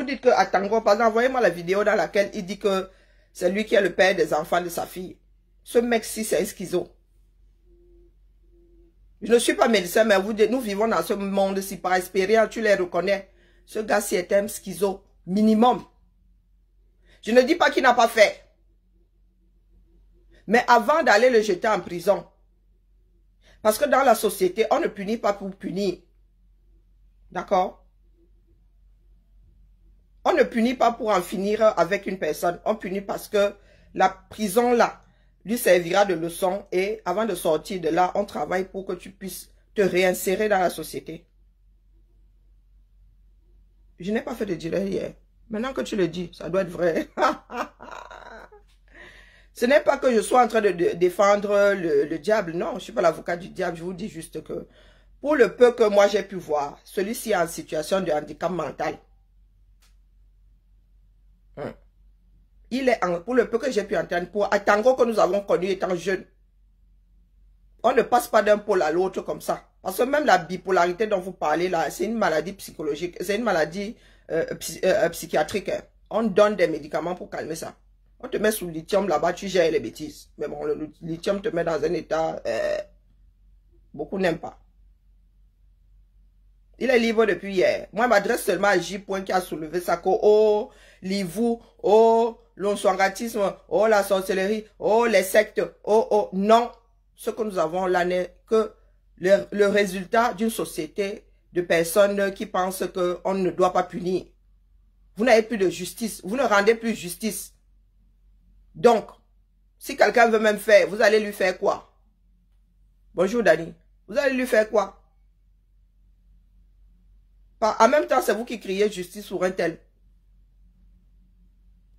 Vous dites que à Tango, par exemple, envoyez-moi la vidéo dans laquelle il dit que c'est lui qui est le père des enfants de sa fille. Ce mec-ci, c'est un schizo. Je ne suis pas médecin, mais nous vivons dans ce monde-ci par expérience, tu les reconnais. Ce gars-ci est un schizo minimum. Je ne dis pas qu'il n'a pas fait. Mais avant d'aller le jeter en prison, parce que dans la société, on ne punit pas pour punir. D'accord? On ne punit pas pour en finir avec une personne. On punit parce que la prison là lui servira de leçon et avant de sortir de là, on travaille pour que tu puisses te réinsérer dans la société. Je n'ai pas fait de direct hier. Maintenant que tu le dis, ça doit être vrai. Ce n'est pas que je sois en train de défendre le diable. Non, je ne suis pas l'avocat du diable. Je vous dis juste que pour le peu que moi j'ai pu voir, celui-ci est en situation de handicap mental. Il est pour le peu que j'ai pu entendre, pour Atango que nous avons connu étant jeune. On ne passe pas d'un pôle à l'autre comme ça. Parce que même la bipolarité dont vous parlez là, c'est une maladie psychologique, c'est une maladie psychiatrique. Hein. On donne des médicaments pour calmer ça. On te met sous le lithium là-bas, tu gères les bêtises. Mais bon, le lithium te met dans un état... beaucoup n'aiment pas. Il est libre depuis hier. Moi, je m'adresse seulement à J. qui a soulevé ça. Oh, l'ivou, oh, l'onswangatisme, oh, la sorcellerie, oh, les sectes, oh, oh. Non, ce que nous avons là n'est que le résultat d'une société de personnes qui pensent qu'on ne doit pas punir. Vous n'avez plus de justice. Vous ne rendez plus justice. Donc, si quelqu'un veut même faire, vous allez lui faire quoi? Bonjour Dani. Vous allez lui faire quoi? En même temps, c'est vous qui criez justice sur un tel.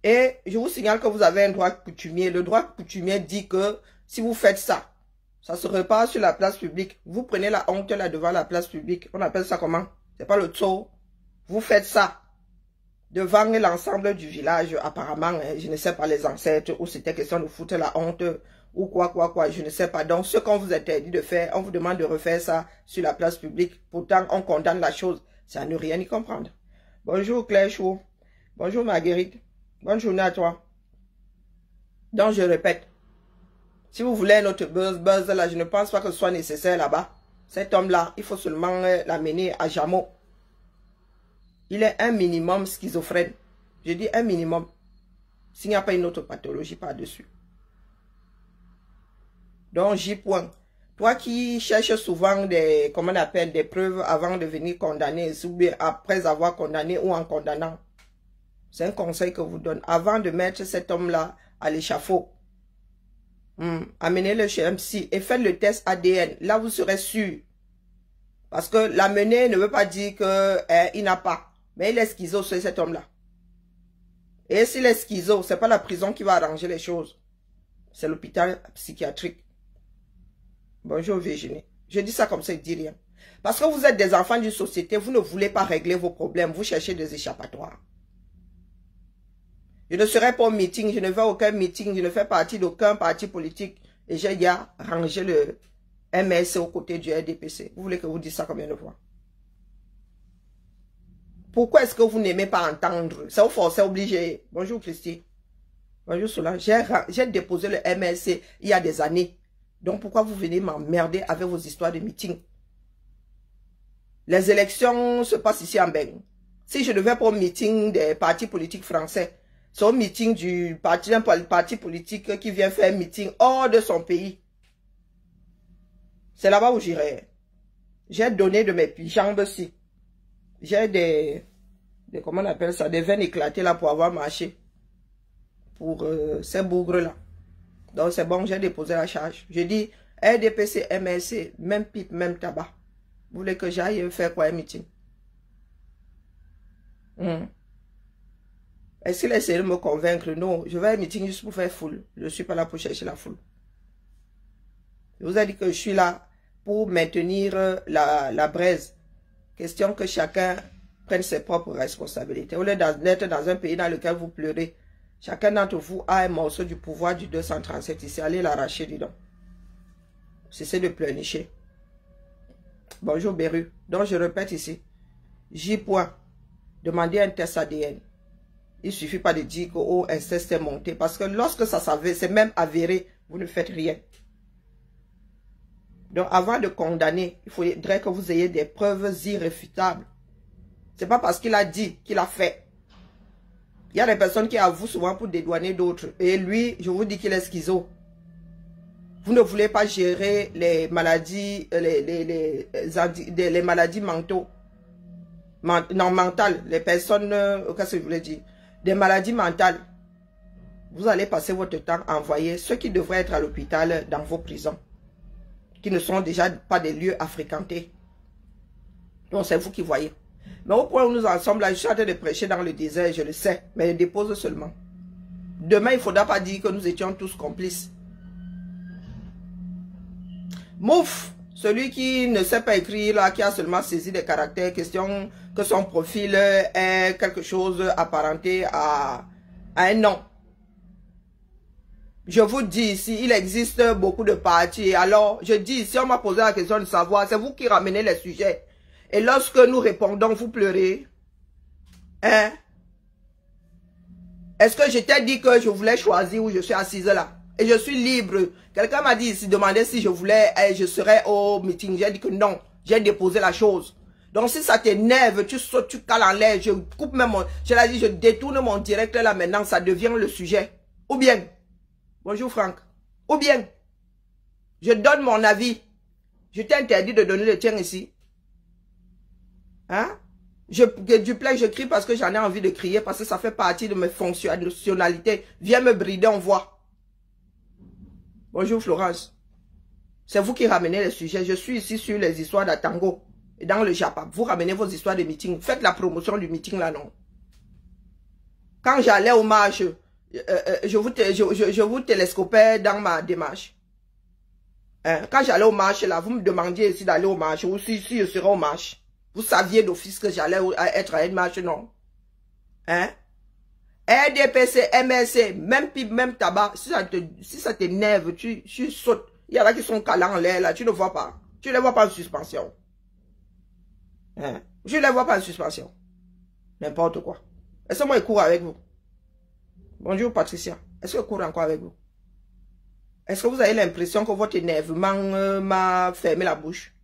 Et je vous signale que vous avez un droit coutumier. Le droit coutumier dit que si vous faites ça, ça se repart sur la place publique. Vous prenez la honte là devant la place publique. On appelle ça comment? C'est pas le tso. Vous faites ça devant l'ensemble du village, apparemment, je ne sais pas les ancêtres, ou c'était question de foutre la honte, ou quoi, je ne sais pas. Donc, ce qu'on vous interdit de faire, on vous demande de refaire ça sur la place publique. Pourtant, on condamne la chose. C'est à ne rien y comprendre. Bonjour Claire Chou. Bonjour Marguerite. Bonne journée à toi. Donc, je répète, si vous voulez notre buzz là, je ne pense pas que ce soit nécessaire là-bas. Cet homme-là, il faut seulement l'amener à Jamo. Il est un minimum schizophrène. Je dis un minimum. S'il n'y a pas une autre pathologie par-dessus. Donc, J. Toi qui cherches souvent des, comment on appelle, des preuves avant de venir condamner, ou bien après avoir condamné ou en condamnant. C'est un conseil que je vous donne. Avant de mettre cet homme-là à l'échafaud, amenez-le chez un psy et faites le test ADN. Là, vous serez sûr. Parce que l'amener ne veut pas dire qu'il n'a pas. Mais il est schizo, c'est cet homme-là. Et s'il est schizo, c'est pas la prison qui va arranger les choses. C'est l'hôpital psychiatrique. Bonjour Virginie. Je dis ça comme ça, il ne dit rien. Parce que vous êtes des enfants d'une société, vous ne voulez pas régler vos problèmes, vous cherchez des échappatoires. Je ne serai pas au meeting, je ne vais à aucun meeting, je ne fais partie d'aucun parti politique. Et j'ai déjà rangé le MSC aux côtés du RDPC. Vous voulez que je vous dise ça combien de fois? Pourquoi est-ce que vous n'aimez pas entendre? Ça vous force obligé. Bonjour Christy. Bonjour Solange. J'ai déposé le MSC il y a des années. Donc pourquoi vous venez m'emmerder avec vos histoires de meeting? Les élections se passent ici en Beng. Si je ne vais pas au meeting des partis politiques français, c'est au meeting d'un parti politique qui vient faire un meeting hors de son pays. C'est là-bas où j'irai. J'ai donné de mes jambes-ci. J'ai des, comment on appelle ça, des veines éclatées là pour avoir marché. Pour ces bougres-là. Donc c'est bon, j'ai déposé la charge. Je dis, RDPC, MSC, même pipe, même tabac. Vous voulez que j'aille faire quoi un meeting? Est-ce qu'il essaie de me convaincre? Non, je vais à un meeting juste pour faire foule. Je ne suis pas là pour chercher la foule. Je vous ai dit que je suis là pour maintenir la braise. Question que chacun prenne ses propres responsabilités. Au lieu d'être dans un pays dans lequel vous pleurez, chacun d'entre vous a un morceau du pouvoir du 237 ici. Allez l'arracher, dis donc. Cessez de pleurnicher. Bonjour Beru. Donc je répète ici. J. demandez un test ADN. Il ne suffit pas de dire que oh, un test est monté. Parce que lorsque ça s'avère, c'est même avéré, vous ne faites rien. Donc avant de condamner, il faudrait que vous ayez des preuves irréfutables. Ce n'est pas parce qu'il a dit qu'il a fait. Il y a des personnes qui avouent souvent pour dédouaner d'autres. Et lui, je vous dis qu'il est schizo. Vous ne voulez pas gérer les maladies, les maladies mentaux. Non, mentales. Les personnes, qu'est-ce que je voulais dire? Des maladies mentales. Vous allez passer votre temps à envoyer ceux qui devraient être à l'hôpital dans vos prisons. Qui ne sont déjà pas des lieux à fréquenter. Donc c'est vous qui voyez. Mais au point où nous en sommes là, je suis en train de prêcher dans le désert, je le sais, mais je dépose seulement. Demain, il ne faudra pas dire que nous étions tous complices. Mouf, celui qui ne sait pas écrire, là, qui a seulement saisi des caractères, question que son profil est quelque chose apparenté à un nom. Je vous dis ici, il existe beaucoup de partis. Alors, je dis ici, on m'a posé la question de savoir, c'est vous qui ramenez les sujets. Et lorsque nous répondons, vous pleurez. Hein? Est-ce que je t'ai dit que je voulais choisir où je suis assise là? Et je suis libre. Quelqu'un m'a dit ici, demandait si je voulais, je serais au meeting. J'ai dit que non, j'ai déposé la chose. Donc si ça t'énerve, tu sautes, tu cales en l'air, je coupe même mon... Je l'ai dit, je détourne mon direct là maintenant, ça devient le sujet. Ou bien, bonjour Franck, ou bien, je donne mon avis. Je t'ai interdit de donner le tien ici. Hein? Duplex, je crie parce que j'en ai envie de crier, parce que ça fait partie de mes fonctionnalités. Viens me brider, on voit. Bonjour Florence. C'est vous qui ramenez les sujets. Je suis ici sur les histoires d'Atango et dans le Japap. Vous ramenez vos histoires de meeting. Faites la promotion du meeting là, non? Quand j'allais au marche, je vous télescopais dans ma démarche. Hein? Quand j'allais au marche là, vous me demandiez ici d'aller au marche ou si je serais au marche. Vous saviez d'office que j'allais être à une marche, non? Hein? RDPC, MSC, même pipe, même tabac, si ça t'énerve, tu sautes. Il y en a qui sont calants en l'air, là, tu ne vois pas. Tu ne les vois pas en suspension. Hein? Je ne les vois pas en suspension. N'importe quoi. Est-ce que moi, il court avec vous? Bonjour, Patricia. Est-ce qu'il court encore avec vous? Est-ce que vous avez l'impression que votre énervement m'a fermé la bouche?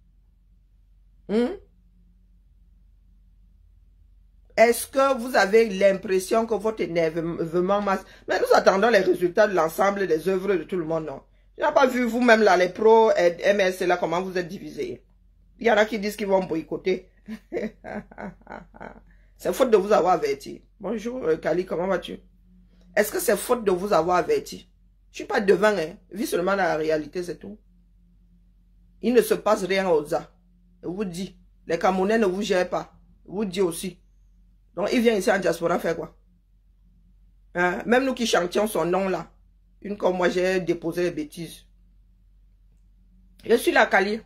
Est-ce que vous avez l'impression que votre énervement masse... Mais nous attendons les résultats de l'ensemble des œuvres de tout le monde, non? Je n'ai pas vu vous-même là, les pros et MS là, comment vous êtes divisés. Il y en a qui disent qu'ils vont boycotter. C'est faute de vous avoir averti. Bonjour Kali, comment vas-tu? Est-ce que c'est faute de vous avoir averti? Je ne suis pas devant, hein. Vis seulement dans la réalité, c'est tout. Il ne se passe rien aux A. Je vous dis, les Camerounais ne vous gèrent pas. Je vous dis aussi. Donc, il vient ici en diaspora faire quoi? Hein? Même nous qui chantions son nom là. Une comme moi, j'ai déposé les bêtises. Je suis la Kali.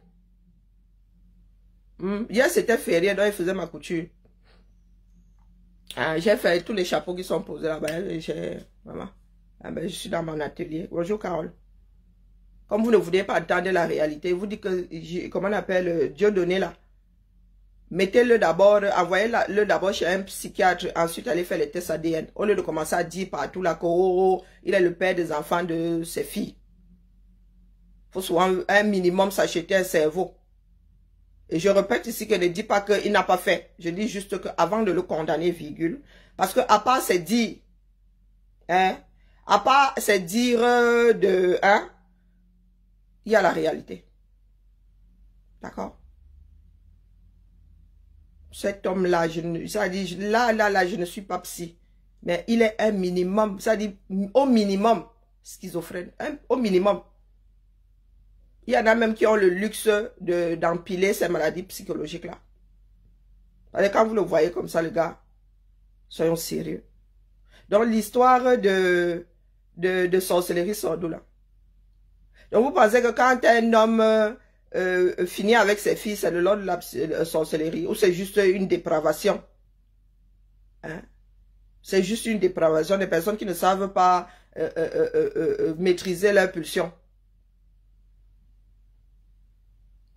Hier, c'était férié, donc il faisait ma couture. J'ai fait tous les chapeaux qui sont posés là-bas. Maman. Je suis dans mon atelier. Bonjour, Carole. Comme vous ne voulez pas attendre la réalité, vous dites que, comment on appelle, Dieu donné là. Mettez-le d'abord, envoyez-le d'abord chez un psychiatre, ensuite allez faire les tests ADN. Au lieu de commencer à dire partout là que il est le père des enfants de ses filles. Il faut souvent un minimum s'acheter un cerveau. Et je répète ici que ne dis pas qu'il n'a pas fait. Je dis juste qu'avant de le condamner, virgule. Parce que à part c'est dire, hein, à part c'est dire de, hein, il y a la réalité. D'accord? Cet homme-là, ça dit, là, je ne suis pas psy. Mais il est un minimum, ça dit, au minimum, schizophrène. Au minimum. Il y en a même qui ont le luxe d'empiler ces maladies psychologiques-là. Quand vous le voyez comme ça, les gars, soyons sérieux. Donc, l'histoire de sorcellerie sordo là. Donc, vous pensez que quand un homme finit avec ses filles, c'est le lot de la sorcellerie, ou c'est juste une dépravation. Hein? C'est juste une dépravation des personnes qui ne savent pas maîtriser leurs pulsions.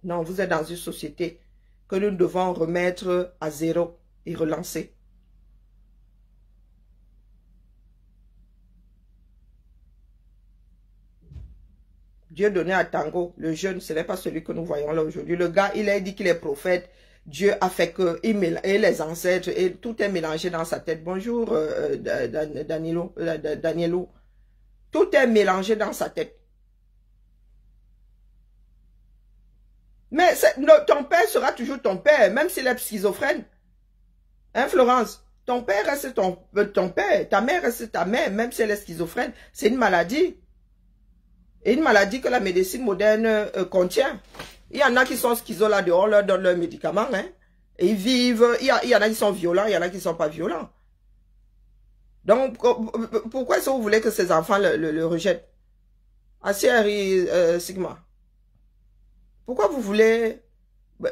Non, vous êtes dans une société que nous devons remettre à zéro et relancer. Dieu donné à Tango, le jeune, ce n'est pas celui que nous voyons là aujourd'hui. Le gars, il a dit qu'il est prophète. Dieu a fait que, et les ancêtres, et tout est mélangé dans sa tête. Bonjour, Danielo. Tout est mélangé dans sa tête. Mais ton père sera toujours ton père, même s'il est schizophrène. Hein, Florence? Ton père reste ton père, ta mère reste ta mère, même si elle est schizophrène. C'est une maladie. Et une maladie que la médecine moderne contient. Il y en a qui sont schizo là dehors, on leur donne leurs médicaments. Hein, et ils vivent. Il y en a qui sont violents, il y en a qui ne sont pas violents. Donc, pourquoi est-ce que vous voulez que ces enfants le rejettent? Asieri Sigma. Pourquoi vous voulez...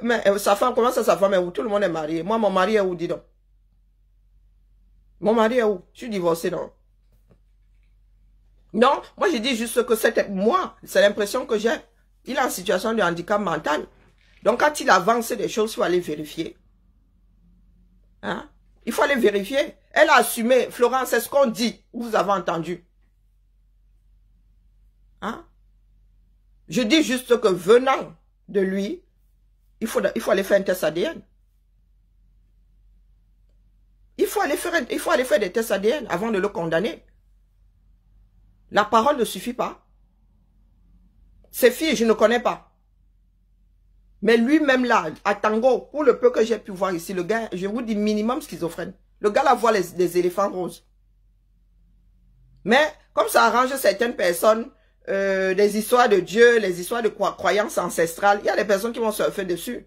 Mais sa femme, comment ça sa femme est où? Tout le monde est marié. Moi, mon mari est où, dis donc? Mon mari est où? Je suis divorcée, non? Non, moi je dis juste que c'était moi. C'est l'impression que j'ai. Il est en situation de handicap mental. Donc quand il avance des choses, il faut aller vérifier. Hein? Il faut aller vérifier. Elle a assumé. Florence, c'est ce qu'on dit. Vous avez entendu. Hein? Je dis juste que venant de lui, il faut aller faire un test ADN. Il faut aller faire des tests ADN avant de le condamner. La parole ne suffit pas. Ces filles, je ne connais pas. Mais lui-même là, à Tango, pour le peu que j'ai pu voir ici, le gars, je vous dis minimum schizophrène. Le gars là voit les éléphants roses. Mais, comme ça arrange certaines personnes, les histoires de Dieu, les histoires de croyances ancestrales, il y a des personnes qui vont surfer dessus.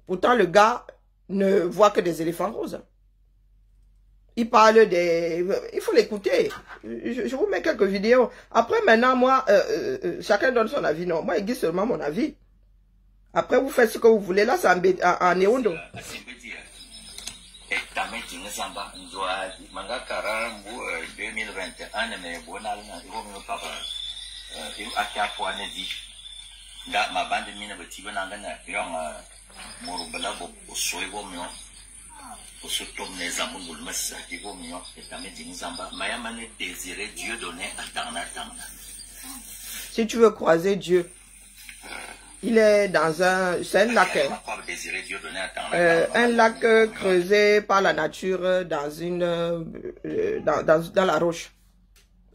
Pourtant, le gars ne voit que des éléphants roses. Il parle des... Il faut l'écouter. Je vous mets quelques vidéos. Après, maintenant, moi, chacun donne son avis. Non, moi, il dit seulement mon avis. Après, vous faites ce que vous voulez. Là, c'est en Néondo. Si tu veux croiser Dieu, il est dans c'est un lac. Un lac creusé par la nature dans dans la roche.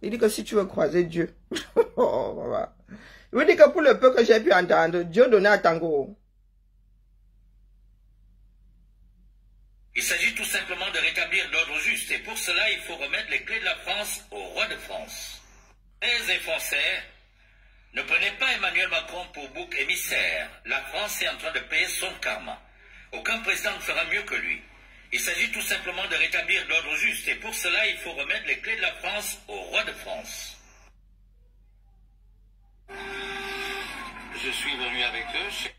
Il dit que si tu veux croiser Dieu, il dit que pour le peu que j'ai pu entendre, Dieu donnait à Tango. Il s'agit tout simplement de rétablir l'ordre juste et pour cela, il faut remettre les clés de la France au roi de France. Les Français, ne prenez pas Emmanuel Macron pour bouc émissaire. La France est en train de payer son karma. Aucun président ne fera mieux que lui. Il s'agit tout simplement de rétablir l'ordre juste et pour cela, il faut remettre les clés de la France au roi de France. Je suis venu avec eux.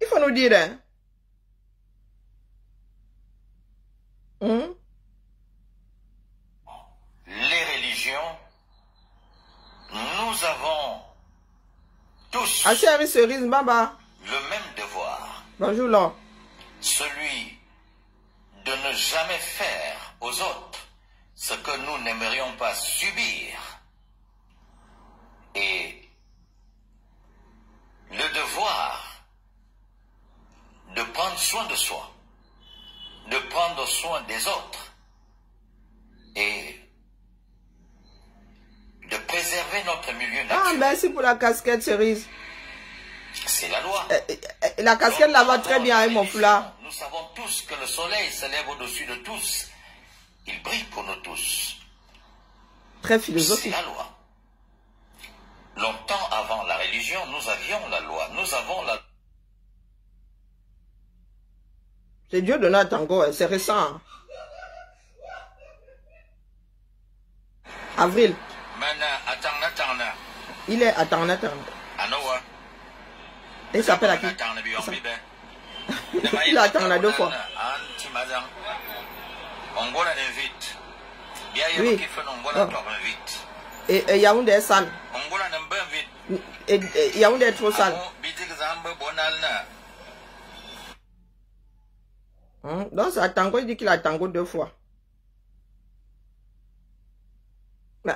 Il faut nous dire, hein. Les religions, nous avons tous Cerise, Baba. le même devoir. Bonjour, là. Celui de ne jamais faire aux autres ce que nous n'aimerions pas subir. Et le devoir de prendre soin de soi, de prendre soin des autres et de préserver notre milieu naturel. Ah, merci pour la casquette, Cerise. C'est la loi. La casquette là va très bien avec mon foulard. Nous savons tous que le soleil se lève au-dessus de tous. Il brille pour nous tous. Très philosophique. C'est la loi. Longtemps avant la religion, nous avions la loi. Nous avons la... C'est Dieu donné à Tango, c'est récent. Avril. Il est à Tangna. Il s'appelle à qui? Il a Tangna 2 fois. Oui. Oh. Et Yaoundé est sale. Et Yaoundé est trop sale. Donc c'est à Tango, il dit qu'il a Tango 2 fois.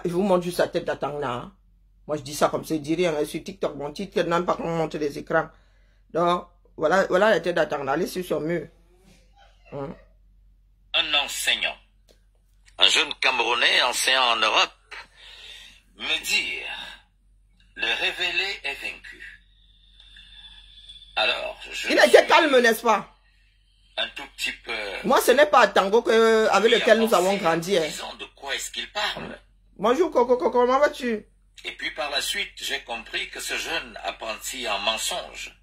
Je vous montre juste sa tête à Tangna. Moi, je dis ça comme ça, je dis rien. Hein. Sur TikTok, mon titre, n'aime pas qu'on monte les écrans. Donc, voilà la tête d'attendre. Allez sur son mur. Hein. Un enseignant, un jeune Camerounais enseignant en Europe, me dire, le révélé est vaincu. Alors, il était calme, n'est-ce pas? Un tout petit peu... Moi, ce n'est pas Tango avec lequel nous avons grandi. Hein. De quoi est-ce qu'il parle? Bonjour, Coco, comment vas-tu? Et puis par la suite, j'ai compris que ce jeune apprenti en mensonge,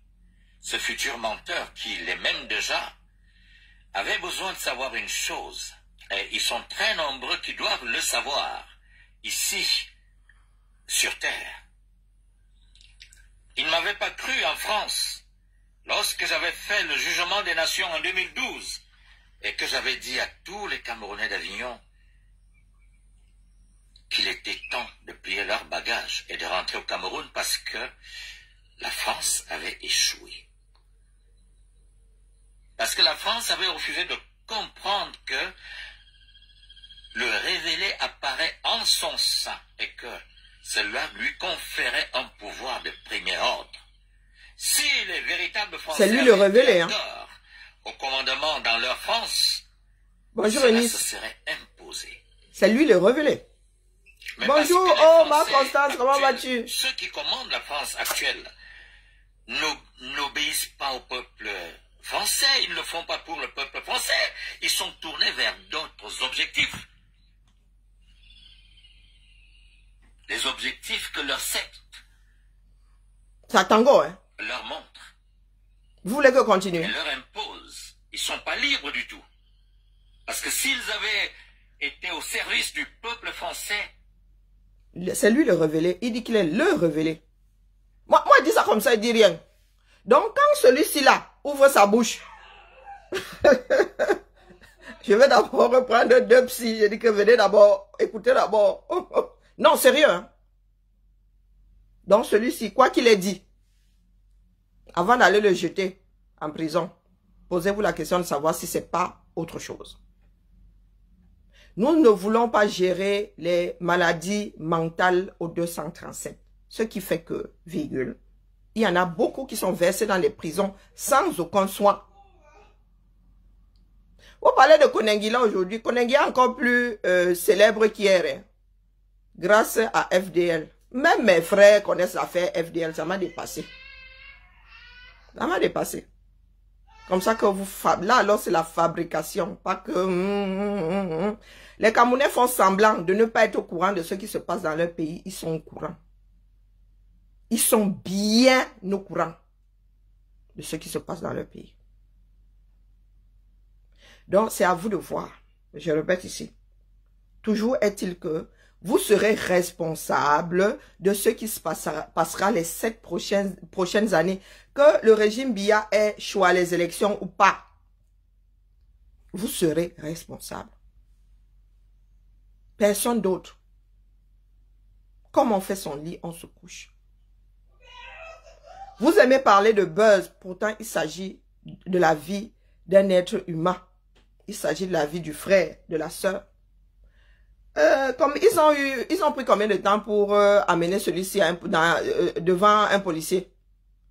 ce futur menteur qui l'est même déjà, avait besoin de savoir une chose. Et ils sont très nombreux qui doivent le savoir, ici, sur Terre. Il ne m'avait pas cru en France, lorsque j'avais fait le jugement des nations en 2012, et que j'avais dit à tous les Camerounais d'Avignon qu'il était temps de plier leurs bagages et de rentrer au Cameroun parce que la France avait échoué. Parce que la France avait refusé de comprendre que le révélé apparaît en son sein et que cela lui conférait un pouvoir de premier ordre. Si les véritables Français c'est lui le révélé, hein. Au commandement dans leur France, bonjour, cela Eunice. se serait imposé. C'est lui le révélé. Mais bonjour, oh ma Constance, comment vas-tu? Ceux qui commandent la France actuelle n'obéissent pas au peuple français, ils ne le font pas pour le peuple français, ils sont tournés vers d'autres objectifs. Les objectifs que leur secte c'est à Tango, hein? leur montre. Vous voulez que continue? Et leur impose. Ils ne sont pas libres du tout. Parce que s'ils avaient été au service du peuple français, c'est lui le révélé. Il dit qu'il est le révélé. Moi, il dit ça comme ça, il dit rien. Donc, quand celui-ci là ouvre sa bouche, je vais d'abord reprendre deux psys. Je dis que venez d'abord, écoutez d'abord. Non, sérieux. Hein? Donc, celui-ci, quoi qu'il ait dit, avant d'aller le jeter en prison, posez-vous la question de savoir si c'est pas autre chose. Nous ne voulons pas gérer les maladies mentales au 237. Ce qui fait que, virgule, il y en a beaucoup qui sont versés dans les prisons sans aucun soin. Vous parlez de Konengi là aujourd'hui. Konengi est encore plus célèbre qu'hier. Hein, grâce à FDL. Même mes frères connaissent l'affaire FDL. Ça m'a dépassé. Ça m'a dépassé. Comme ça que vous... Là, alors, c'est la fabrication. Pas que... Les Camerounais font semblant de ne pas être au courant de ce qui se passe dans leur pays. Ils sont au courant. Ils sont bien au courant de ce qui se passe dans leur pays. Donc, c'est à vous de voir. Je répète ici. Toujours est-il que vous serez responsable de ce qui se passera les 7 prochaines années. Que le régime Biya ait choisi les élections ou pas. Vous serez responsable. Personne d'autre. Comme on fait son lit, on se couche. Vous aimez parler de buzz. Pourtant, il s'agit de la vie d'un être humain. Il s'agit de la vie du frère, de la sœur. Comme ils ont pris combien de temps pour amener celui-ci devant un policier?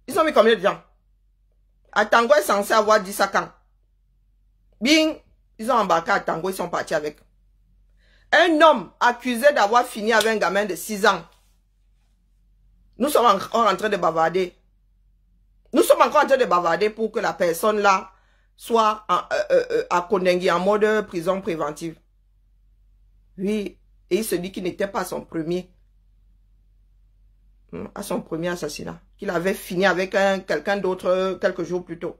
Ils ont mis combien de temps? À Tango est censé avoir 10 à quand? Bing! Ils ont embarqué à Tango, ils sont partis avec. Un homme accusé d'avoir fini avec un gamin de 6 ans. Nous sommes encore en train de bavarder. Nous sommes encore en train de bavarder pour que la personne là soit à Konengi en mode prison préventive. Oui, et il se dit qu'il n'était pas son premier. À son premier assassinat. Qu'il avait fini avec quelqu'un d'autre quelques jours plus tôt.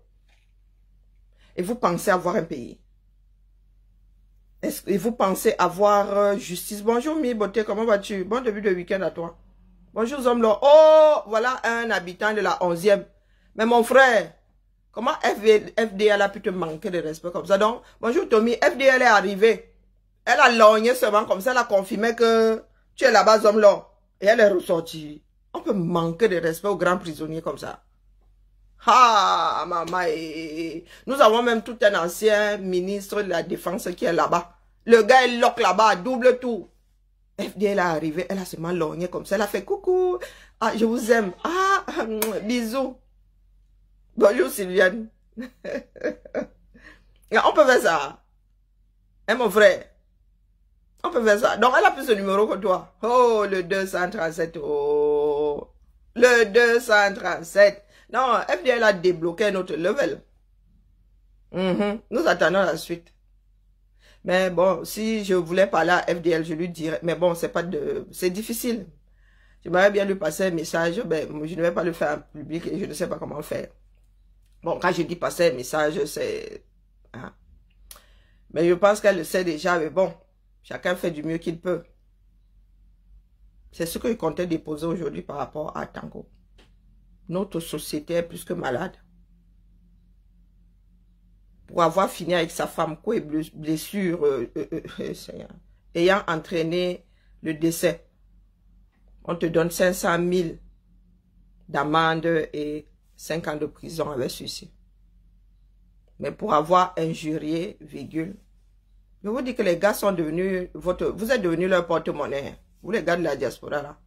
Et vous pensez avoir un pays? Et vous pensez avoir justice? Bonjour Mi Beauté, comment vas-tu? Bon début de week-end à toi. Bonjour Zomlo. Oh, voilà un habitant de la 11e. Mais mon frère, comment FDL a pu te manquer de respect comme ça? Donc, bonjour Tommy, FDL est arrivé. Elle a lorgné seulement comme ça, elle a confirmé que tu es là-bas Zomlo. Et elle est ressortie. On peut manquer de respect aux grands prisonniers comme ça. Ah, maman. Nous avons même tout un ancien ministre de la Défense qui est là-bas. Le gars est lock là-bas, double tour. FDL est arrivée, elle a seulement lorgné comme ça. Elle a fait coucou. Ah, je vous aime. Ah, bisous. Bonjour Sylviane. On peut faire ça. Hein, mon frère? On peut faire ça. Donc, elle a plus de numéro que toi. Oh, le 237. Oh, le 237. Non, FDL a débloqué notre level. Nous attendons la suite. Mais bon, si je voulais parler à FDL, je lui dirais. Mais bon, c'est difficile. J'aimerais bien lui passer un message. Ben, je ne vais pas le faire en public et je ne sais pas comment faire. Bon, quand je dis passer un message, c'est... Hein. Mais je pense qu'elle le sait déjà. Mais bon, chacun fait du mieux qu'il peut. C'est ce que je comptais déposer aujourd'hui par rapport à Tango. Notre société est plus que malade. Pour avoir fini avec sa femme, quoi, et blessure, ayant entraîné le décès. On te donne 500 000 d'amende et 5 ans de prison avec suicide. Mais pour avoir injurié, virgule, je vous dis que les gars sont devenus vous êtes devenus leur porte-monnaie. Vous les gars de la diaspora là.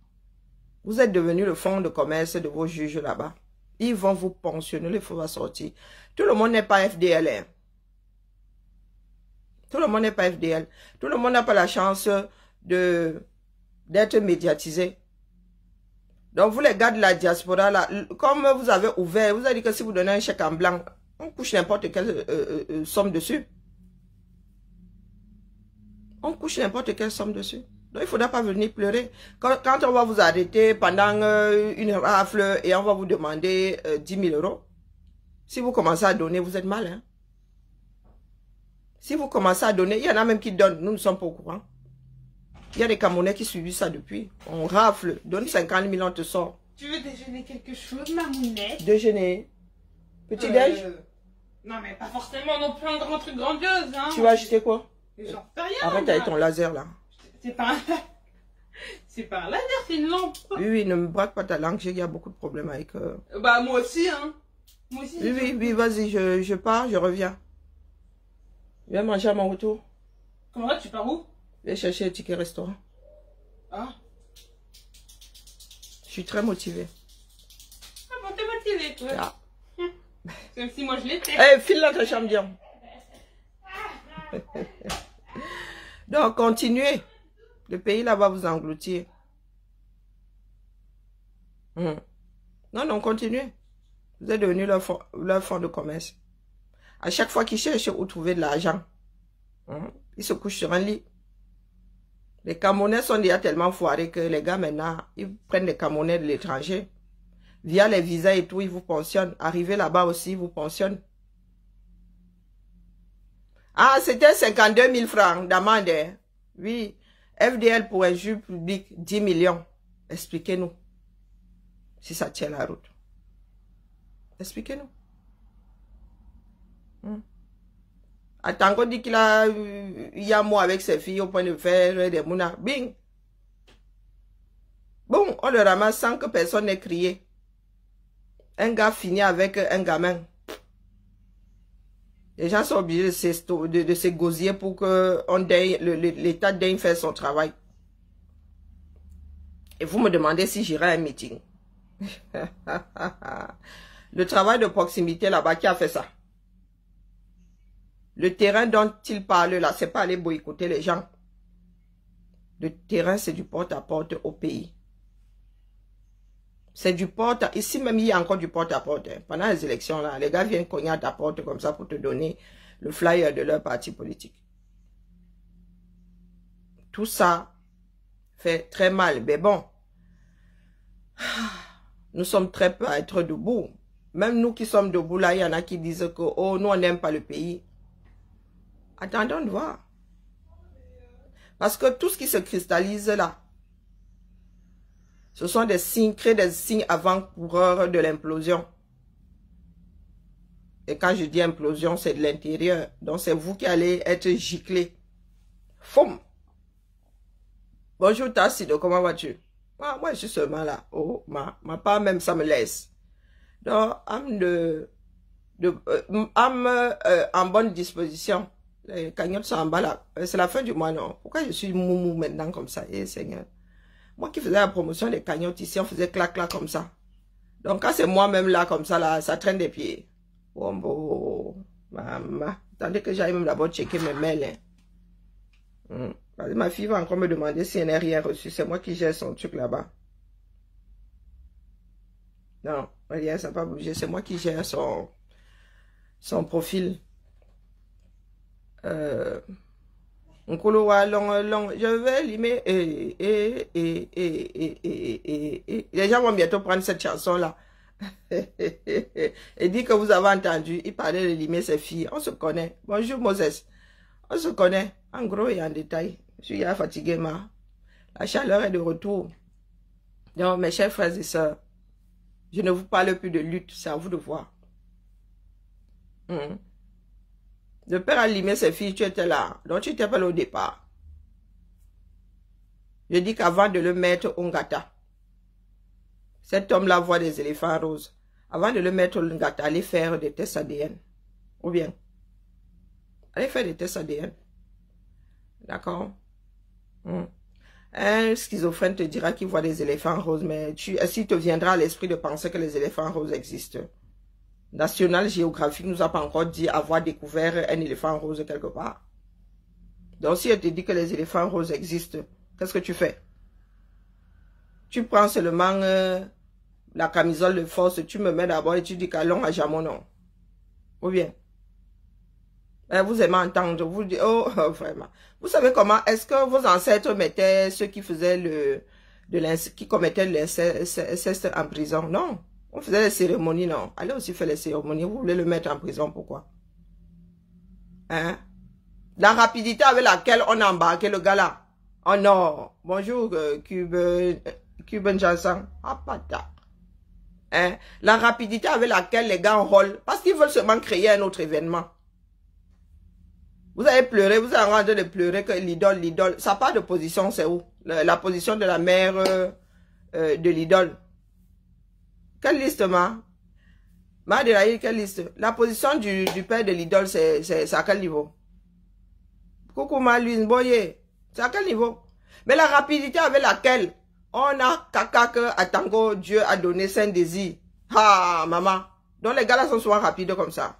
Vous êtes devenus le fonds de commerce de vos juges là-bas. Ils vont vous pensionner, les faut sortir. Tout le monde n'est pas FDL. Hein. Tout le monde n'est pas FDL. Tout le monde n'a pas la chance d'être médiatisé. Donc vous les gars de la diaspora là, comme vous avez ouvert, vous avez dit que si vous donnez un chèque en blanc, on couche n'importe quelle somme dessus. On couche n'importe quelle somme dessus. Donc il ne faudra pas venir pleurer. Quand on va vous arrêter pendant une rafle et on va vous demander 10 000 €, si vous commencez à donner, vous êtes mal. Hein? Si vous commencez à donner, il y en a même qui donnent, nous ne sommes pas au courant. Il y a des Camerounais qui subissent ça depuis. On rafle, donne 50 000, on te sort. Tu veux déjeuner quelque chose, ma mounette? Déjeuner. Petit déj? Non, mais pas forcément non plus un grand truc grandiose. Hein. Tu vas acheter quoi? J'en sais rien. Arrête avec ton laser là. C'est pas un... C'est pas un laser, c'est une lampe. Oui, ne me braque pas ta langue, il y a beaucoup de problèmes avec... Bah, moi aussi, hein. Moi aussi. Oui, vas-y, je pars, je reviens. Viens manger à mon retour. Comment là, tu pars où? Viens chercher un ticket restaurant. Ah. Je suis très motivée. Ah bon, t'es motivée, toi. Ah. C'est comme si moi je l'étais. Eh, file dans ta chambre, Dion. Donc, continuez. Le pays là va vous engloutir. Non, continuez. Vous êtes devenu leur fonds de commerce. À chaque fois qu'ils cherchent où trouver de l'argent, ils se couchent sur un lit. Les Camerounais sont déjà tellement foirés que les gars maintenant, ils prennent des Camerounais de l'étranger. Via les visas et tout, ils vous pensionnent. Arrivez là-bas aussi, ils vous pensionnent. Ah, c'était 52 000 francs d'amende. Oui. FDL pour un juge public, 10 millions. Expliquez-nous. Si ça tient la route. Expliquez-nous. Tango dit qu'il a eu un mot avec ses filles au point de faire des mounas. Bing. Bon, on le ramasse sans que personne n'ait crié. Un gars finit avec un gamin. Les gens sont obligés de se gosier pour que l'État daigne faire son travail. Et vous me demandez si j'irai à un meeting. Le travail de proximité là-bas, qui a fait ça? Le terrain dont il parle là, c'est pas aller boycotter les gens. Le terrain, c'est du porte-à-porte au pays. C'est du porte. Ici même, il y a encore du porte-à-porte. Hein. Pendant les élections, là, les gars viennent cogner à ta porte comme ça pour te donner le flyer de leur parti politique. Tout ça fait très mal. Mais bon, nous sommes très peu à être debout. Même nous qui sommes debout, là, il y en a qui disent que oh, nous, on n'aime pas le pays. Attendons de voir. Parce que tout ce qui se cristallise là, ce sont des signes, créent des signes avant-coureurs de l'implosion. Et quand je dis implosion, c'est de l'intérieur. Donc c'est vous qui allez être giclé. Foum. Bonjour Tassido, comment vas-tu? Ah, moi je suis seulement là. Oh, ma part même ça me laisse. Donc, âme en bonne disposition. Les cagnottes sont en bas là. C'est la fin du mois, non? Pourquoi je suis moumou maintenant comme ça? Eh, Seigneur. Moi qui faisais la promotion des cagnottes ici, on faisait clac-clac comme ça. Donc quand c'est moi-même là, comme ça, là, ça traîne des pieds. Bon, maman. Attendez que j'aille même d'abord checker mes mails. Hein. Ma fille va encore me demander si elle n'a rien reçu. C'est moi qui gère son truc là-bas. Non, rien, ça n'a pas bougé. C'est moi qui gère son profil. Je vais limer. Les gens vont bientôt prendre cette chanson-là. Et dit que vous avez entendu, il parlait de limer ses filles. On se connaît. Bonjour Moses. On se connaît en gros et en détail. Je suis fatigué, ma. La chaleur est de retour. Donc, mes chers frères et sœurs, je ne vous parle plus de lutte, c'est à vous de voir. Le père a limé ses filles, tu étais là. Donc, tu étais pas là au départ. Je dis qu'avant de le mettre au Ngata, cet homme-là voit des éléphants roses. Avant de le mettre au Ngata, allez faire des tests ADN. Ou bien, allez faire des tests ADN. D'accord? Un schizophrène te dira qu'il voit des éléphants roses, mais s'il te viendra à l'esprit de penser que les éléphants roses existent. National Geographic nous a pas encore dit avoir découvert un éléphant rose quelque part. Donc si elle te dit que les éléphants roses existent, qu'est-ce que tu fais? Tu prends seulement la camisole de force, tu me mets d'abord et tu dis qu'allons à Jamon, non. Ou bien, vous aimez entendre, vous dites, oh, vraiment. Vous savez comment, est-ce que vos ancêtres mettaient ceux qui faisaient qui commettaient l'inceste en prison? Non. On faisait les cérémonies, non. Allez aussi faire les cérémonies. Vous voulez le mettre en prison, pourquoi? Hein? La rapidité avec laquelle on a embarqué le gars là. Oh non. Bonjour, Cuban Johnson. Ah, pata. Hein? La rapidité avec laquelle les gars enrôlent. Parce qu'ils veulent seulement créer un autre événement. Vous avez pleuré, vous avez en train de pleurer que l'idole. Ça part de position, c'est où? La position de la mère de l'idole. Quelle liste, ma Adélaïde, quelle liste? La position du père de l'idole, c'est à quel niveau? Coucou, ma Louise Boyer. C'est à quel niveau? Mais la rapidité avec laquelle on a caca que à Tango, Dieu a donné Saint-Désir. Ah, maman. Donc les gars là sont souvent rapides comme ça.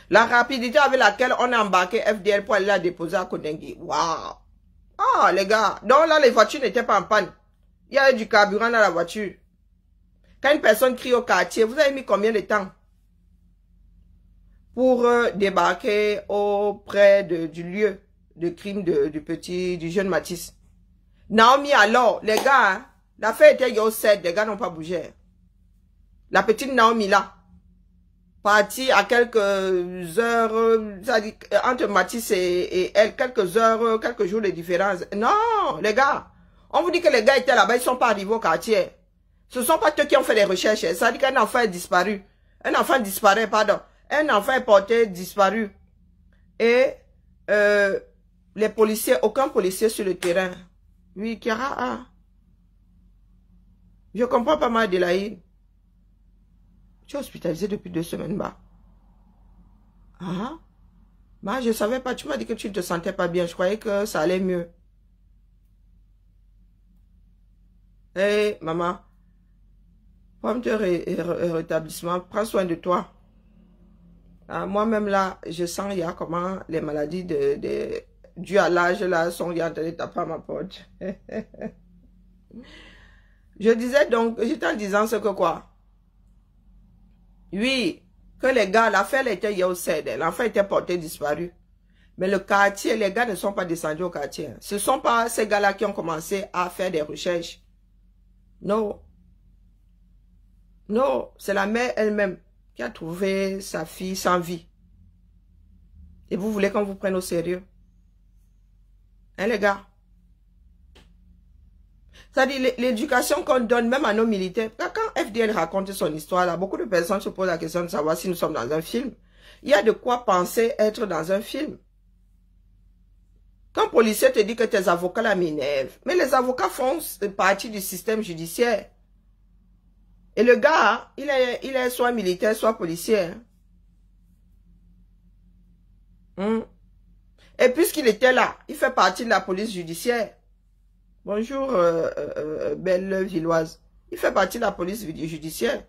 La rapidité avec laquelle on a embarqué FDL pour aller la déposer à Kondengi. Waouh. Ah, les gars. Donc là, les voitures n'étaient pas en panne. Il y avait du carburant dans la voiture. Quand une personne crie au quartier, vous avez mis combien de temps pour débarquer auprès du lieu de crime du jeune Matisse? Naomi, alors, les gars, hein, l'affaire était yo 7, les gars n'ont pas bougé. La petite Naomi là, partie à quelques heures, entre Matisse et elle, quelques heures, quelques jours de différence. Non, les gars, on vous dit que les gars étaient là-bas, ils ne sont pas arrivés au quartier. Ce ne sont pas eux qui ont fait des recherches. Ça dit qu'un enfant est disparu. Un enfant disparaît, pardon. Un enfant est porté disparu. Et les policiers, aucun policier sur le terrain. Oui, Kiara, ah. Je comprends pas mal Adélaïde. Tu es hospitalisé depuis 2 semaines, bah. Ah. Bah, je savais pas. Tu m'as dit que tu ne te sentais pas bien. Je croyais que ça allait mieux. Hé, maman. Pomme de rétablissement, prends soin de toi. Moi-même là, je sens il y a comment les maladies dues à l'âge là sont en train de taper à ma porte. Je disais donc, j'étais en disant ce que quoi? Oui, que les gars, l'affaire était hier au CED, l'enfant était porté disparu. Mais le quartier, les gars ne sont pas descendus au quartier. Ce ne sont pas ces gars-là qui ont commencé à faire des recherches. Non. Non, c'est la mère elle-même qui a trouvé sa fille sans vie. Et vous voulez qu'on vous prenne au sérieux? Hein, les gars? C'est-à-dire, l'éducation qu'on donne même à nos militaires. Quand FDL raconte son histoire, là, beaucoup de personnes se posent la question de savoir si nous sommes dans un film. Il y a de quoi penser être dans un film. Quand un policier te dit que tes avocats la m'énervent, mais les avocats font partie du système judiciaire. Et le gars, il est soit militaire, soit policier. Et puisqu'il était là, il fait partie de la police judiciaire. Bonjour, belle Villoise. Il fait partie de la police judiciaire.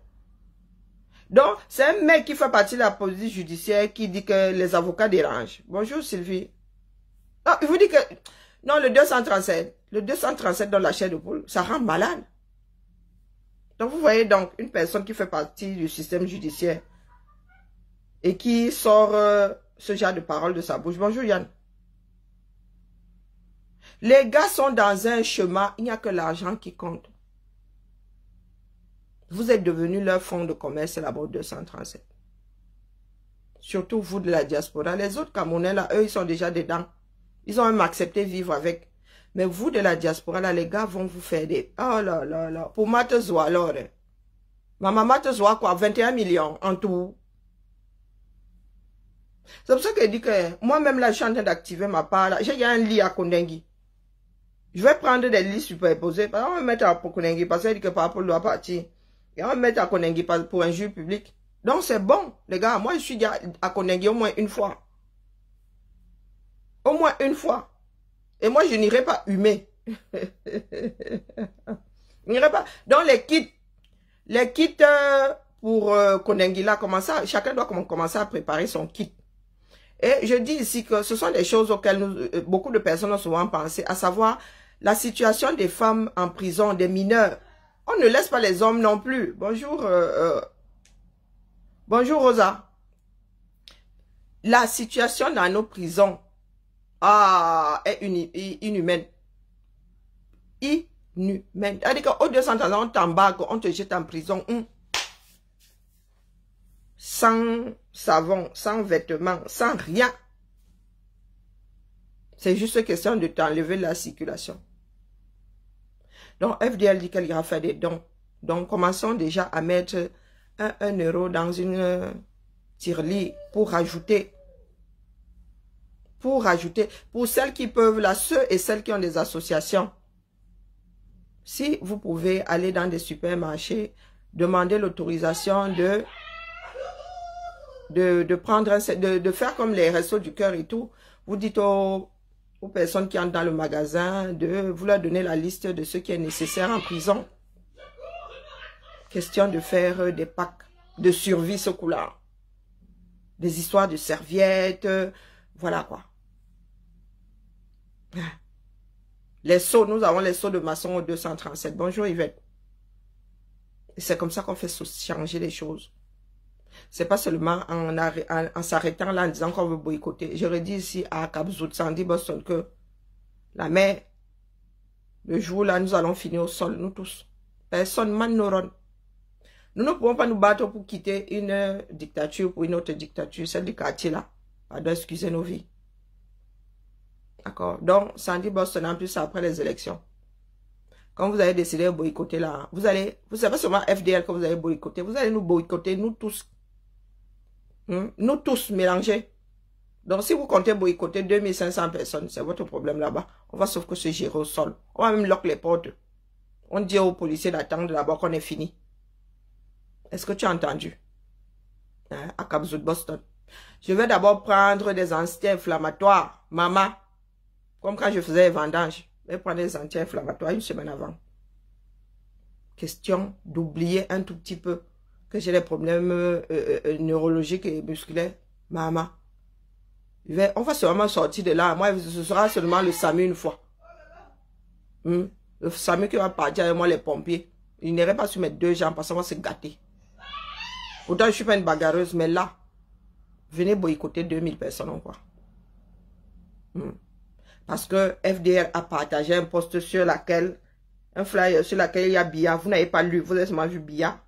Donc, c'est un mec qui fait partie de la police judiciaire qui dit que les avocats dérangent. Bonjour, Sylvie. Non, il vous dit que... Non, le 237 dans la chair de poule, ça rend malade. Donc, vous voyez donc une personne qui fait partie du système judiciaire et qui sort ce genre de paroles de sa bouche. Bonjour, Yann. Les gars sont dans un chemin, il n'y a que l'argent qui compte. Vous êtes devenu leur fonds de commerce là-bas 237. Surtout vous de la diaspora. Les autres Camerounais là, eux, ils sont déjà dedans. Ils ont même accepté de vivre avec. Mais vous de la diaspora là, les gars vont vous faire des... Oh là là là. Pour Matezoa alors. Maman Matezoa quoi, 21 millions en tout. C'est pour ça que je dis que moi-même là, je suis en train d'activer ma part là. J'ai un lit à Kondengi. Je vais prendre des lits superposés. On va mettre à Kondengi parce qu'il dit que par rapport doit partir. Et on va mettre à Kondengi pour un juge public. Donc c'est bon, les gars. Moi, je suis à Kondengi au moins une fois. Au moins une fois. Et moi, je n'irai pas humer. Je n'irai pas. Donc les kits pour Kondengi là, chacun doit commencer à préparer son kit. Et je dis ici que ce sont des choses auxquelles beaucoup de personnes ont souvent pensé, à savoir la situation des femmes en prison, des mineurs. On ne laisse pas les hommes non plus. Bonjour, bonjour Rosa. La situation dans nos prisons est inhumaine. Inhumaine. C'est-à-dire qu'au 200 ans, on t'embarque, on te jette en prison. Sans savon, sans vêtements, sans rien. C'est juste question de t'enlever la circulation. Donc, FDL dit qu'elle ira faire des dons. Donc, commençons déjà à mettre 1 euro dans une tirelire pour rajouter. Pour celles qui peuvent, là, ceux et celles qui ont des associations. Si vous pouvez aller dans des supermarchés, demander l'autorisation de faire comme les restos du cœur et tout. Vous dites aux personnes qui entrent dans le magasin de vous leur donner la liste de ce qui est nécessaire en prison. Question de faire des packs de survie ce coup-là. Des histoires de serviettes, voilà quoi. Les seaux, nous avons les seaux de maçon au 237. Bonjour Yvette. Et c'est comme ça qu'on fait changer les choses. C'est pas seulement en s'arrêtant là en disant qu'on veut boycotter. Je redis ici à Kabzout, Sandy Boston que la mer, le jour là, nous allons finir au sol, nous tous. Personne man neuron. Nous ne pouvons pas nous battre pour quitter une dictature pour une autre dictature, celle du quartier là. Pardon, excusez nos vies. D'accord. Donc, Sandy Boston, en plus, après les élections. Quand vous avez décidé de boycotter là, vous savez pas seulement FDL que vous allez boycotter, vous allez nous boycotter, nous tous. Nous tous mélangés. Donc, si vous comptez boycotter 2500 personnes, c'est votre problème là-bas. On va sauf que se gérer au sol. On va même lock les portes. On dit aux policiers d'attendre d'abord qu'on est fini. Est-ce que tu as entendu? À Kabzout, Boston. Je vais d'abord prendre des anti-inflammatoires. Maman. Comme quand je faisais les vendanges. Je vais prendre des anti-inflammatoires une semaine avant. Question d'oublier un tout petit peu que j'ai des problèmes neurologiques et musculaires. Maman. On va seulement sortir de là. Moi, ce sera seulement le SAMU une fois. Le SAMU qui va partir avec moi, les pompiers. Il n'irait pas sur mes 2 jambes parce qu'on va se gâter. Pourtant, je ne suis pas une bagarreuse, mais là, venez boycotter 2000 personnes encore. Parce que FDR a partagé un post sur laquelle, un flyer sur laquelle il y a Biya. Vous n'avez pas lu, vous avez seulement vu Biya.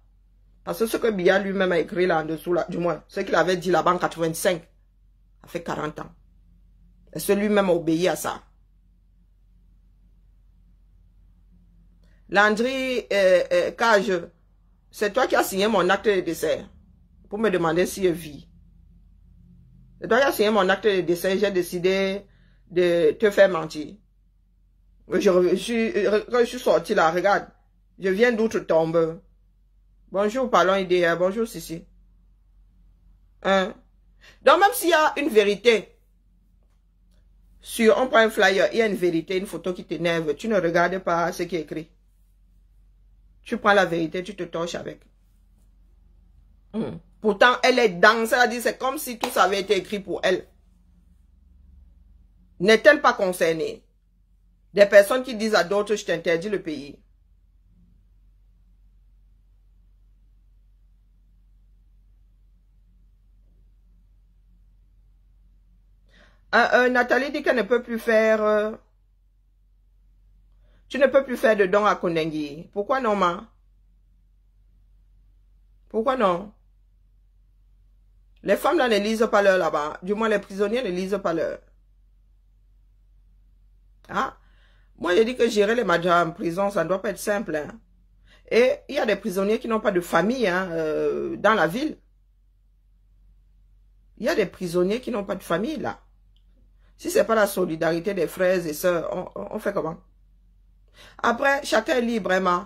Parce que ce que Biya lui-même a écrit là en dessous, là, du moins, ce qu'il avait dit là-bas en 85, ça fait 40 ans. Est-ce que lui-même a obéi à ça? Landry Cage, c'est toi qui as signé mon acte de décès pour me demander si je vis. C'est toi qui as signé mon acte de décès, j'ai décidé de te faire mentir. Quand je suis sorti là, regarde, je viens d'outre-tombe. Bonjour, parlons idéal. Bonjour, Sissi. Donc, même s'il y a une vérité, On prend un flyer, il y a une vérité, une photo qui t'énerve. Tu ne regardes pas ce qui est écrit. Tu prends la vérité, tu te torches avec. Pourtant, elle est dans, c'est-à-dire c'est comme si tout ça avait été écrit pour elle. N'est-elle pas concernée? Des personnes qui disent à d'autres, je t'interdis le pays. Nathalie dit qu'elle ne peut plus faire... tu ne peux plus faire de dons à Kondengi. Pourquoi non, ma? Pourquoi non? Les femmes là ne lisent pas l'heure là-bas. Du moins, les prisonniers ne lisent pas l'heure. Ah, moi, j'ai dit que gérer les madras en prison, ça ne doit pas être simple. Hein. Et il y a des prisonniers qui n'ont pas de famille hein, dans la ville. Il y a des prisonniers qui n'ont pas de famille là. Si ce n'est pas la solidarité des frères et sœurs, on fait comment? Après, chacun est libre, vraiment.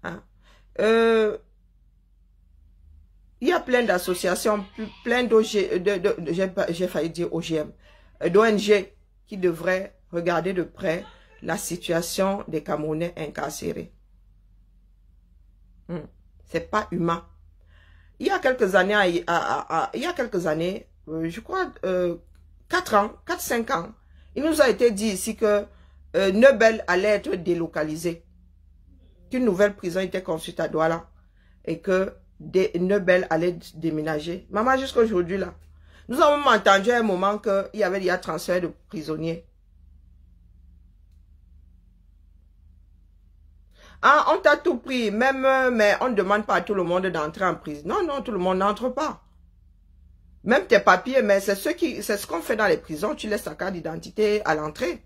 Hein? Il y a plein d'associations, plein d'OG, j'ai failli dire OGM, d'ONG qui devraient regarder de près la situation des Camerounais incarcérés. C'est pas humain. Il y a quelques années, je crois 4-5 ans, il nous a été dit ici que Nebel allait être délocalisé, qu'une nouvelle prison était construite à Douala et que Nebel allait déménager. Maman, jusqu'à aujourd'hui là, nous avons entendu à un moment qu'il y avait déjà transfert de prisonniers. Ah, on t'a tout pris, même, mais on ne demande pas à tout le monde d'entrer en prison. Non, non, tout le monde n'entre pas. Même tes papiers, mais c'est ce qu'on fait dans les prisons. Tu laisses ta carte d'identité à l'entrée.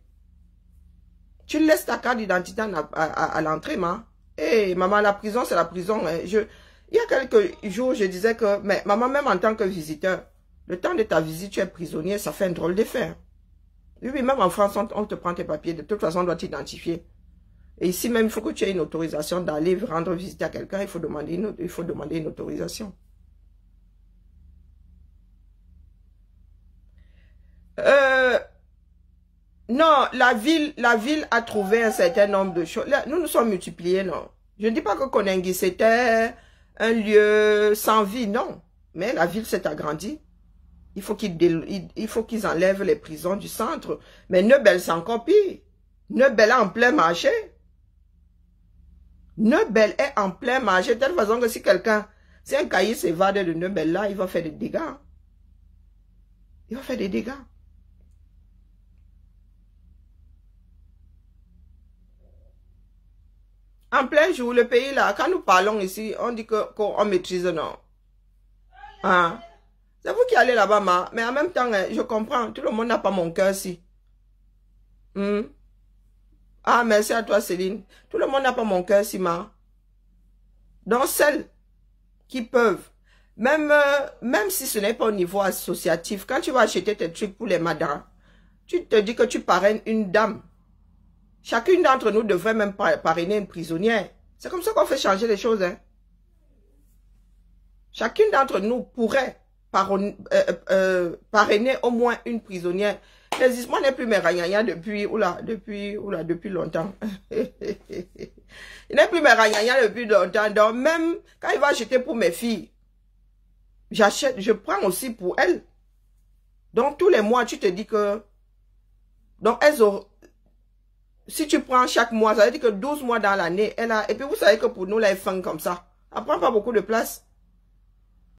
Tu laisses ta carte d'identité à l'entrée, ma. Eh, maman, la prison, c'est la prison. Hein. Il y a quelques jours, je disais que, mais maman, même en tant que visiteur, le temps de ta visite, tu es prisonnier, ça fait un drôle d'effet. Oui, même en France, on te prend tes papiers. De toute façon, on doit t'identifier. Et ici même, il faut que tu aies une autorisation d'aller rendre visite à quelqu'un. Il faut demander une autorisation. Non, la ville a trouvé un certain nombre de choses. Là, nous nous sommes multipliés, non. Je ne dis pas que Kondengi, c'était un lieu sans vie, non. Mais la ville s'est agrandie. Il faut qu'ils enlèvent les prisons du centre. Mais Nebel, c'est encore pire. Nebel est en plein marché. Nebel est en plein marché. De telle façon que si un cahier s'évade de Nebel là, il va faire des dégâts. Il va faire des dégâts. En plein jour, le pays là, quand nous parlons ici, on dit qu'on maîtrise, non. Hein? C'est vous qui allez là-bas, mais en même temps, je comprends, tout le monde n'a pas mon cœur ici. Ah, merci à toi, Céline. Tout le monde n'a pas mon cœur ici, ma. Donc, celles qui peuvent, même si ce n'est pas au niveau associatif, quand tu vas acheter tes trucs pour les madras, tu te dis que tu parraines une dame. Chacune d'entre nous devrait même parrainer une prisonnière. C'est comme ça qu'on fait changer les choses. Hein. Chacune d'entre nous pourrait parrainer au moins une prisonnière. L'existement n'est plus Meranyanya depuis longtemps. Il n'est plus Meranyanya depuis longtemps. Donc même quand il va acheter pour mes filles, je prends aussi pour elles. Donc tous les mois, tu te dis que... Donc elles auront... Si tu prends chaque mois, ça veut dire que 12 mois dans l'année, elle a... Et puis vous savez que pour nous, là, elle fond comme ça. Elle prend pas beaucoup de place.